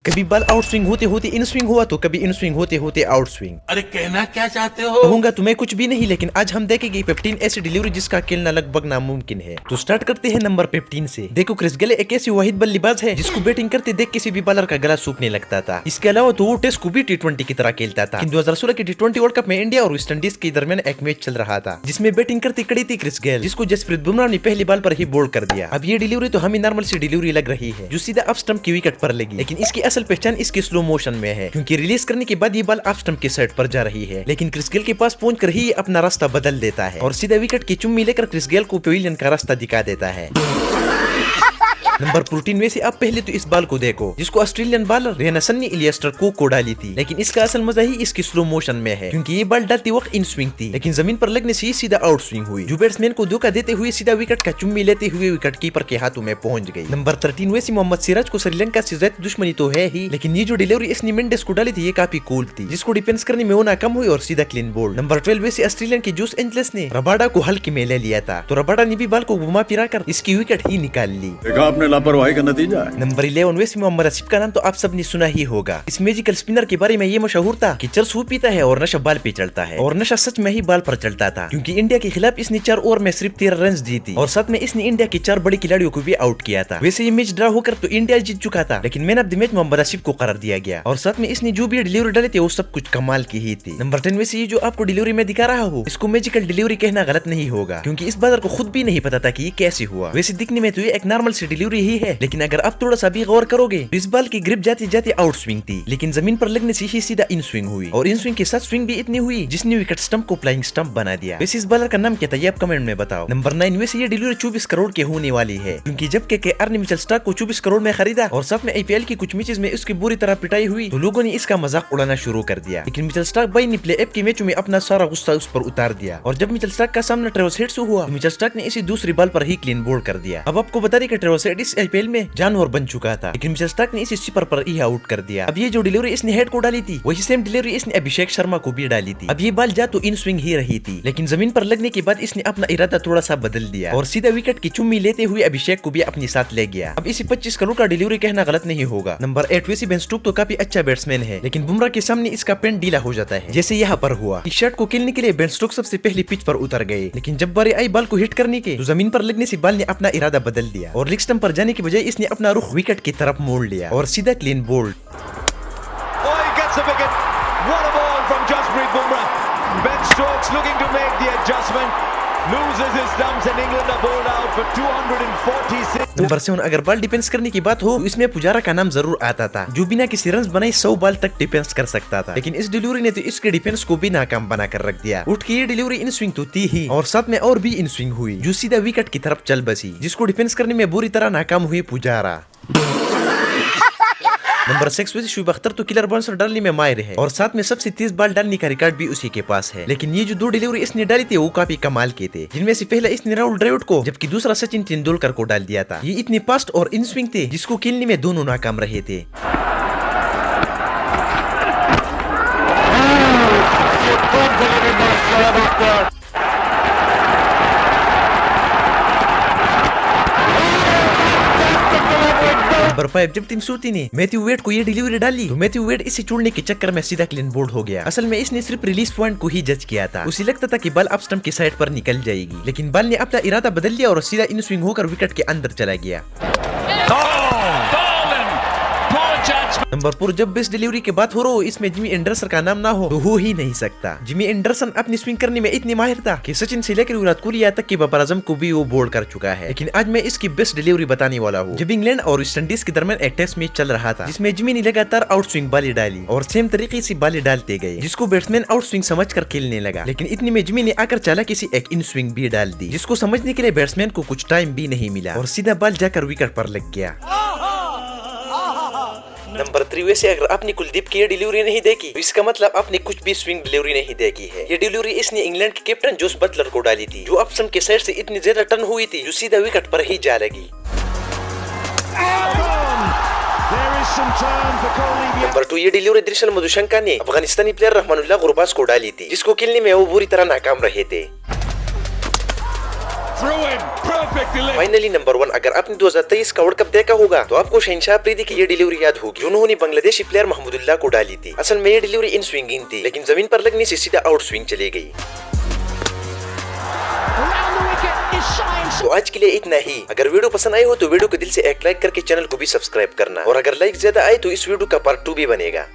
कभी ball out swing होते होते इन स्विंग हुआ तो कभी इन स्विंग होते होते आउट स्विंग। अरे कहना क्या चाहते हो? कहूंगा तुम्हें कुछ भी नहीं, लेकिन आज हम देखेंगे 15 ऐसी डिलीवरी जिसका खेलना लगभग नामुमकिन है। तो स्टार्ट करते हैं नंबर 15 से। देखो क्रिस गेल एक ऐसी वाहिद बल्लेबाज है जिसको बैटिंग करते देख किसी भी बॉलर का गला सूखने लगता था। इसके अलावा तो वो टेस्ट को भी T20 की तरह खेलता था। 2016 के T20 वर्ल्ड कप में इंडिया और वेस्ट इंडीज के दरमियान एक मैच चल रहा था जिसमें बैटिंग करती खड़ी थी क्रिस गेल, जिसको जसप्रीत बुमराह ने पहली बॉल पर ही बोल्ड कर दिया। अब ये डिलीवरी तो हमें नॉर्मल सी डिलीवरी लग रही है जो सीधा ऑफ स्टंप की विकेट पर लगी, लेकिन इसकी असल पहचान इसके स्लो मोशन में है, क्योंकि रिलीज करने के बाद ये बॉल ऑफ स्टंप के साइड पर जा रही है, लेकिन क्रिस गेल के पास पहुंचकर ही अपना रास्ता बदल देता है और सीधा विकेट की चुम्मी लेकर क्रिस गेल को पेविलियन का रास्ता दिखा देता है। नंबर 14 में से आप पहले तो इस बॉल को देखो जिसको ऑस्ट्रेलियन बॉलर रेना सन्नी इलियस्टर को डाली थी, लेकिन इसका असल मजा ही इसकी स्लो मोशन में है, क्योंकि ये बॉल डालते वक्त इन स्विंग थी, लेकिन जमीन पर लगने से ही सीधा आउट स्विंग हुई, जो बैट्समैन को धोखा देते हुए सीधा विकेट का चुम्मी लेते हुए विकेट कीपर के हाथों में पहुंच गई। नंबर 13 में से मोहम्मद सिराज को श्रीलंका से ज्यादा दुश्मनी तो है ही, लेकिन ये जो डिलीवरी इसने मेंडिस को डाली थी ये काफी कूल थी, जिसको डिफेंस करने में वो नाकाम हुई और सीधा क्लीन बोल्ड। नंबर 12 में से ऑस्ट्रेलियन के जोस एंजल्स ने रबाडा को हल्के में ले लिया था, तो रबाडा ने भी बॉल को घुमा फिरा कर इसकी विकेट ही निकाल ली। देखा आपने लापरवाही का नतीजा है। नंबर 11 वैसे मोहम्मद आसिफ का नाम तो आप सबने सुना ही होगा। इस मैजिकल स्पिनर के बारे में ये मशहूर था कि चरस वो पीता है और नशा बाल पे चढ़ता है, और नशा सच में ही बाल पर चढ़ता था, क्योंकि इंडिया के खिलाफ इसने 4 ओवर में सिर्फ 13 रन जीती और साथ में इसने इंडिया के 4 बड़े खिलाड़ियों को भी आउट किया था। वैसे ये मैच ड्रा होकर तो इंडिया जीत चुका था, लेकिन man of the match Mohammad Asif को करार दिया गया, और साथ में इसने जो भी डिलीवरी डाले थे वो सब कुछ कमाल की ही थी। नंबर 10 में से ये जो आपको डिलीवरी में दिखा रहा हूँ इसको मैजिकल डिलीवरी कहना गलत नहीं होगा, क्योंकि इस बॉलर को खुद भी नहीं पता था कि ये कैसे हुआ। वैसे दिखने में तो ये एक नॉर्मल सी डिलीवरी ही है, लेकिन अगर आप थोड़ा सा भी गौर करोगे तो इस बॉल की ग्रिप जाते जाते आउट स्विंग थी, लेकिन जमीन पर लगने से ही सीधा इन स्विंग हुई, और इन स्विंग के साथ स्विंग भी इतनी हुई जिसने विकेट स्टंप को फ्लाइंग स्टंप बना दिया। वैसे इस बॉलर का नाम क्या था ये आप कमेंट में बताओ। नंबर 9 में से ये डिलीवरी 24 करोड़ की होने वाली है, क्योंकि जब केकेआर ने मिचेल स्टार्क को 24 करोड़ में खरीदा और साथ में आईपीएल की कुछ मैचेस में उसकी बुरी तरह पिटाई हुई तो लोगों ने इसका मजाक उड़ाना शुरू कर दिया, लेकिन मिचेल स्टार्क भाई ने प्ले ऐप के मैचों में अपना सारा गुस्सा उस पर उतार दिया, और जब मिचेल स्टार्क का सामना ट्रेविस हेड से हुआ तो मिचेल स्टार्क ने इसी दूसरी बॉल पर ही क्लीन बोल्ड कर दिया। अब आपको बता दें कि ट्रेविस हेड इस आईपीएल में जानवर बन चुका था, लेकिन मिचेल स्टार्क ने इसी स्वीपर पर ही आउट कर दिया। अब ये जो डिलीवरी इसने हेड को डाली थी वही सेम डिलीवरी इसने अभिषेक शर्मा को भी डाली थी। अब ये बॉल जा तो इन स्विंग ही रही थी, लेकिन जमीन पर लगने के बाद इसने अपना इरादा थोड़ा सा बदल दिया और सीधा विकेट की चुम्मी लेते हुए अभिषेक को भी अपने साथ ले गया। अब इसे 25 करोड़ का डिलीवरी कहना गलत नहीं होगा। नंबर 8 वैसे बेन स्टोक्स तो काफी अच्छा बैट्समैन है, लेकिन बुमराह के सामने इसका पेन ढीला हो जाता है, जैसे यहाँ पर हुआ। इस शॉट को खेलने के लिए बेन स्टोक्स सबसे पहले पिच पर उतर गए, लेकिन जब बारी आई बॉल को हिट करने के तो जमीन पर लगने से बॉल ने अपना इरादा बदल दिया और लेग स्टंप पर जाने की बजाय इसने अपना रुख विकेट की तरफ मोड़ लिया और सीधा clean bowled. What a ball from Jasprit Bumrah. Ben Stokes looking to make the adjustment. Loses his stumps and England are bowled out for 246. Number 7 अगर बॉल डिफेंस करने की बात हो तो इसमें पुजारा का नाम जरूर आता था, जो बिना किसी रन बनाए 100 बॉल तक डिफेंस कर सकता था, लेकिन इस डिलीवरी ने तो इसके डिफेंस को भी नाकाम बना कर रख दिया। उठ के ये डिलीवरी इन स्विंग तो थी ही और साथ में और भी इन स्विंग हुई जो सीधा विकेट की तरफ चल बसी, जिसको डिफेंस करने में बुरी तरह नाकाम हुई पुजारा। नंबर 6 वैसे शुएब अख्तर तो किलर बाउंसर डालने में माहिर है और साथ में सबसे तेज बॉल डालने का रिकॉर्ड भी उसी के पास है, लेकिन ये जो 2 डिलीवरी इसने डाली थी वो काफी कमाल के थे, जिनमें से पहला इसने राहुल द्रविड़ को जबकि दूसरा सचिन तेंदुलकर को डाल दिया था। ये इतने फास्ट और इन स्विंग थे जिसको खेलने में दोनों नाकाम रहे थे। नंबर 5 जब टीम सूती ने मैथ्यू वेड को ये डिलीवरी डाली तो मैथ्यू वेड इसे छोड़ने के चक्कर में सीधा क्लीन बोल्ड हो गया। असल में इसने सिर्फ रिलीज पॉइंट को ही जज किया था, उसे लगता था कि बॉल अप स्टंप की साइड पर निकल जाएगी, लेकिन बॉल ने अपना इरादा बदल लिया और सीधा इन स्विंग होकर विकेट के अंदर चला गया। नंबर 4 जब बेस्ट डिलीवरी की बात हो रहा हो इसमें जिमी एंडरसन का नाम ना हो तो हो ही नहीं सकता। जिमी एंडरसन अपनी स्विंग करने में इतने माहिर था कि सचिन से लेकर विराट कोहली तक के बाबर आजम को भी वो बोल्ड कर चुका है, लेकिन आज मैं इसकी बेस्ट डिलीवरी बताने वाला हूँ। जब इंग्लैंड और वेस्ट इंडीज के दरमियान एक टेस्ट मैच चल रहा था जिसमें जिमी ने लगातार आउट स्विंग बाली डाली और सेम तरीके से बाली डालते गए, जिसको बैट्समैन आउट स्विंग समझ कर खेलने लगा, लेकिन इतने में जिमी ने आकर चालाकी से एक इन स्विंग भी डाल दी, जिसको समझने के लिए बैट्समैन को कुछ टाइम भी नहीं मिला और सीधा बॉल जाकर विकेट पर लग गया। नंबर 3 वैसे अगर आपने कुलदीप की ये डिलीवरी नहीं देखी तो इसका मतलब आपने कुछ भी स्विंग डिलीवरी नहीं देखी है। ये डिलीवरी इसने इंग्लैंड के कैप्टन जोस बटलर को डाली थी, जो ऑफ स्टंप के साइड से इतनी ज्यादा टर्न हुई थी जो सीधा विकेट पर ही जा लगी। नंबर 2 ये डिलीवरी दृश्यल मधुशंका ने अफगानिस्तानी प्लेयर रहमानुल्लाह गुरबाज को डाली थी, जिसको खेलने में वो बुरी तरह नाकाम रहे थे। through him. Perfect delivery. Finally number 1, अगर आपने 2023 का वर्ल्ड कप देखा होगा तो आपको शहनशाह अफरीदी की ये डिलीवरी याद होगी। उन्होंने बांग्लादेशी प्लेयर महमूदुल्लाह को डाली थी। असल में ये डिलीवरी इन स्विंगिंग थी, लेकिन जमीन पर लगने से सीधा आउट स्विंग चली गई। तो आज के लिए इतना ही। अगर वीडियो पसंद आई हो तो वीडियो को दिल से एक लाइक करके चैनल को भी सब्सक्राइब करना, और अगर लाइक ज्यादा आए तो इस वीडियो का पार्ट 2 भी बनेगा।